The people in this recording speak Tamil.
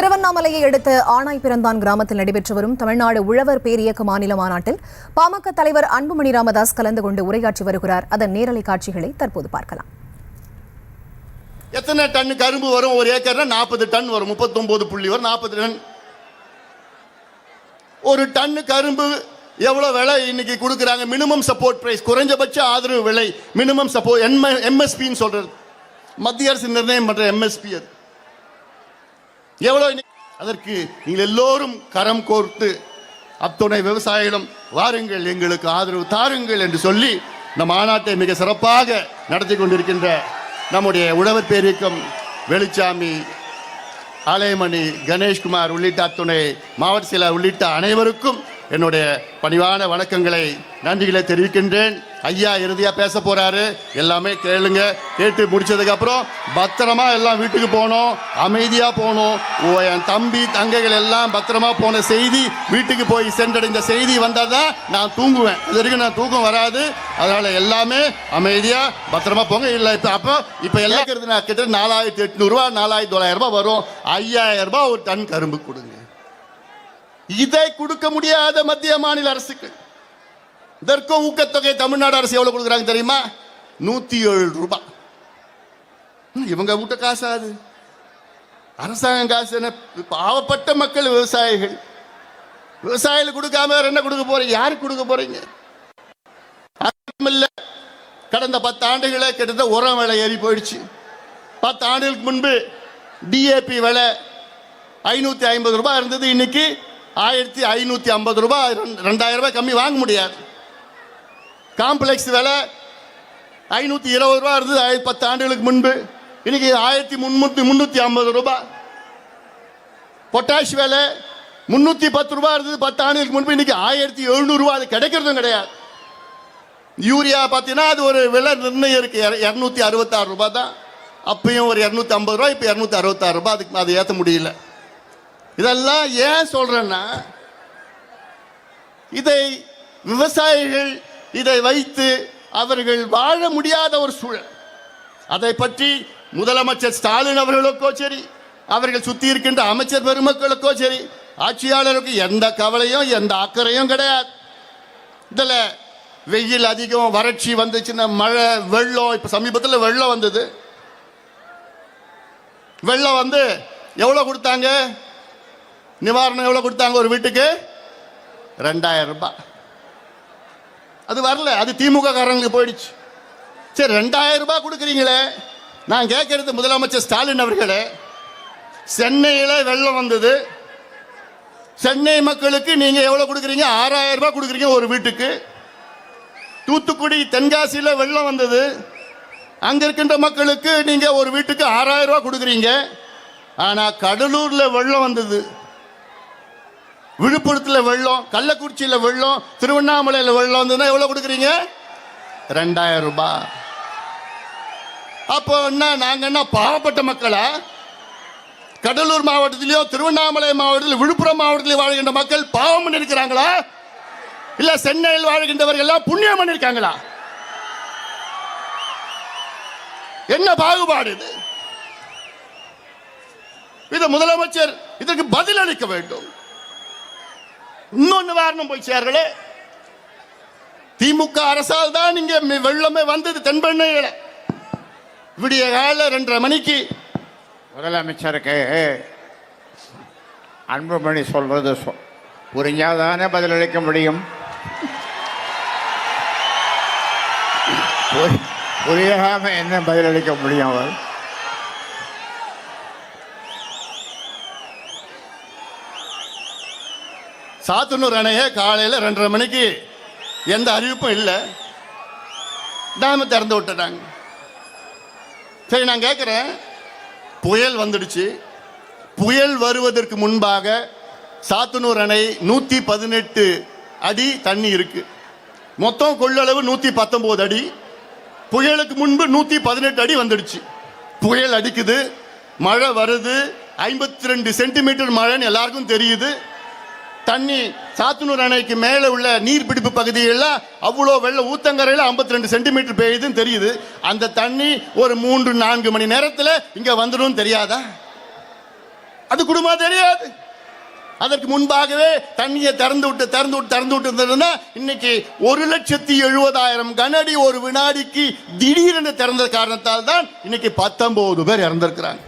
திருவண்ணாமலையை அடுத்த ஆனாய் பிறந்தான் கிராமத்தில் நடைபெற்று வரும் தமிழ்நாடு உழவர் பேரியக்க மாநில மாநாட்டில் பாமக தலைவர் அன்புமணி ராமதாஸ் கலந்து கொண்டு உரையாற்றி வருகிறார். அதன் நேரலை காட்சிகளை தற்போது பார்க்கலாம். எத்தனை டன் கரும்பு வரும்? ஒரு ஏக்கர்னா 40 டன் வரும். 39 புள்ளி வரும். 40 டன். ஒரு டன் கரும்பு எவ்வளவு விலை இன்னைக்கு கொடுக்குறாங்க? மினிமம் சப்போர்ட் பிரைஸ், குறைஞ்சபட்ச ஆதரவு விலை, மினிமம் சப்போர்ட், எம்எஸ்பின்னு சொல்றது, மத்திய அரசு நிர்ணயம் பண்ற எம்எஸ்பி. அது எவ்வளவு? அதற்கு நீங்கள் எல்லோரும் கரம் கோர்த்து அத்துணை விவசாயிகளும் வாருங்கள், எங்களுக்கு ஆதரவு தாருங்கள் என்று சொல்லி நம் மாநாட்டை மிக சிறப்பாக நடத்தி கொண்டிருக்கின்ற நம்முடைய உழவர் பேரியக்கம் வேலுச்சாமி, ஆலயமணி, கணேஷ்குமார் உள்ளிட்ட அத்துணை மாவட்ட செயலர் உள்ளிட்ட அனைவருக்கும் என்னுடைய பணிவான வணக்கங்களை, நன்றிகளை தெரிவிக்கின்றேன். ஐயா இறுதியாக பேச போறாரு. எல்லாமே கேளுங்க. கேட்டு முடிச்சதுக்கு அப்புறம் பத்திரமா எல்லாம் வீட்டுக்கு போகணும், அமைதியா போகணும். என் தம்பி தங்கைகள் எல்லாம் பத்திரமா போன செய்தி, வீட்டுக்கு போய் சென்றடைந்த செய்தி வந்தால் தான் நான் தூங்குவேன். இது வரைக்கும் நான் தூக்கம் வராது. அதனால எல்லாமே அமைதியா பத்திரமா போங்க. இல்லை இப்போ எல்லாம் கிட்ட 4800 ரூபா 4900 ரூபாய் வரும். 5000 ரூபாய் ஒரு டன் கரும்பு கொடுங்க. இதை கொடுக்க முடியாத மத்திய மாநில அரசுக்கு இதற்கும் ஊக்கத்தொகை தமிழ்நாடு அரசு எவ்வளவு கொடுக்குறாங்க தெரியுமா? 107 ரூபாய். இவங்க வீட்ட காசாது, அரசாங்கம் காசு. என்ன பாவப்பட்ட மக்கள் விவசாயிகள், விவசாயிகள் கொடுக்காம என்ன கொடுக்க போறீங்க? யாருக்கு கொடுக்க போறீங்க? கடந்த 10 ஆண்டுகளே கிட்டத்தட்ட உரம் விலை ஏறி போயிடுச்சு. 10 ஆண்டுகளுக்கு முன்பு டிஏபி விலை 550 ரூபாய் இருந்தது. இன்னைக்கு 1550 ரூபாய். 2000 ரூபாய் கம்மி வாங்க முடியாது. காம்ப்ளெக்ஸ் விலை 520 ரூபாய் இருந்தது 10 ஆண்டுகளுக்கு முன்பு. இன்னைக்கு 1350 ரூபாய். பொட்டாஷ் விலை 310 ரூபாய் இருந்தது 10 ஆண்டுகளுக்கு முன்பு. இன்னைக்கு 1700 ரூபாய். அது கிடைக்கிறதும் கிடையாது. யூரியா பார்த்தீங்கன்னா அது ஒரு விலை நிர்ணயம் இருக்கு, 266 ரூபாய் தான். அப்பயும் ஒரு 250 ரூபாய், இப்போ 266 ரூபாய். அதுக்கு அதை ஏற்ற முடியல. இதெல்லாம் ஏன் சொல்றேன்னா, இதை விவசாயிகள் இதை வைத்து அவர்கள் வாழ முடியாத ஒரு சூழல். அதை பற்றி முதலமைச்சர் ஸ்டாலின் அவர்களுக்கோ சரி, அவர்கள் சுத்தி இருக்கின்ற அமைச்சர் பெருமக்களுக்கோ சரி, ஆட்சியாளருக்கு எந்த கவலையும் எந்த அக்கறையும் கிடையாது. இதுல வெயில் அதிகம், வறட்சி வந்துச்சுன்னா, மழை, வெள்ளம். இப்ப சமீபத்தில் வெள்ளம் வந்தது. வெள்ளம் வந்து எவ்வளவு கொடுத்தாங்க? நிவாரணம் எவ்வளவு கொடுத்தாங்க? ஒரு வீட்டுக்கு 2000 ரூபாய். அது வரல, அது திமுக காரங்களுக்கு போயிடுச்சு. சரி, 2000 ரூபாய் கொடுக்குறீங்களே, நான் கேட்கறது முதலமைச்சர் ஸ்டாலின் அவர்களே, சென்னையில வெள்ளம் வந்தது. சென்னை மக்களுக்கு நீங்க எவ்வளவு கொடுக்குறீங்க? 6000 ரூபாய் கொடுக்குறீங்க ஒரு வீட்டுக்கு. தூத்துக்குடி, தென்காசியில வெள்ளம் வந்தது. அங்க இருக்கின்ற மக்களுக்கு நீங்க ஒரு வீட்டுக்கு 6000 ரூபாய் கொடுக்குறீங்க. ஆனா கடலூர்ல வெள்ளம் வந்தது, விழுப்புரத்தில் வெள்ளம், கள்ளக்குறிச்சியில் வெள்ளம், திருவண்ணாமலையில் வெள்ளம் வந்ததுன்னா எவ்வளவு கொடுக்குறீங்க? 2000 ரூபாய். அப்போ என்ன, நாங்க என்ன பாவப்பட்ட மக்களா? கடலூர் மாவட்டத்திலேயோ திருவண்ணாமலை மாவட்டத்தில் விழுப்புரம் மாவட்டத்தில் வாழ்கின்ற மக்கள் பாவம் பண்ணிருக்கிறாங்களா? இல்ல சென்னையில் வாழ்கின்றவர்கள் எல்லாம் புண்ணியம் பண்ணிருக்காங்களா? என்ன பாகுபாடு இது? இதை முதலமைச்சர் இதற்கு பதில் அளிக்க வேண்டும். இன்னொன்னு வாரணம் போய் சேர்களே, திமுக அரசால் தான் இங்க வெள்ளமே வந்தது. தென்பெண்ணையில விடிய கால 2:30 மணிக்கு முதலமைச்சருக்கு அன்புமணி சொல்றது புரிஞ்சாதானே பதிலளிக்க முடியும். புரியாம என்ன பதிலளிக்க முடியும்? அவர் சாத்தனூர் அணைய காலையில் 2:30 மணிக்கு எந்த அறிவிப்பும் இல்லை, டேம் திறந்து விட்டுட்டாங்க. சரி, நான் கேட்குறேன், புயல் வந்துடுச்சு. புயல் வருவதற்கு முன்பாக சாத்தனூர் அணை 118 அடி தண்ணி இருக்கு. மொத்தம் கொள்ளளவு 119 அடி. புயலுக்கு முன்பு 118 அடி வந்துடுச்சு. புயல் அடிக்குது, மழை வருது, 52 சென்டிமீட்டர் மழைன்னு எல்லாருக்கும் தெரியுது. தண்ணி சாத்தனூர் அணைக்கு மேலே உள்ள நீர்பிடிப்பு பகுதியில் அவ்வளோ வெள்ள, ஊத்தங்கரையில் 52 சென்டிமீட்டர் பெய்யுதுன்னு தெரியுது. அந்த தண்ணி ஒரு 3-4 மணி நேரத்தில் இங்கே வந்துடும் தெரியாதா? அது குடும்பமா தெரியாது. அதற்கு முன்பாகவே தண்ணியை திறந்து விட்டு இருந்ததுன்னா இன்னைக்கு 1,70,70,000 கனஅடி ஒரு வினாடிக்கு திடீரென்று திறந்த காரணத்தால் தான் இன்னைக்கு 19 பேர் இறந்திருக்கிறாங்க.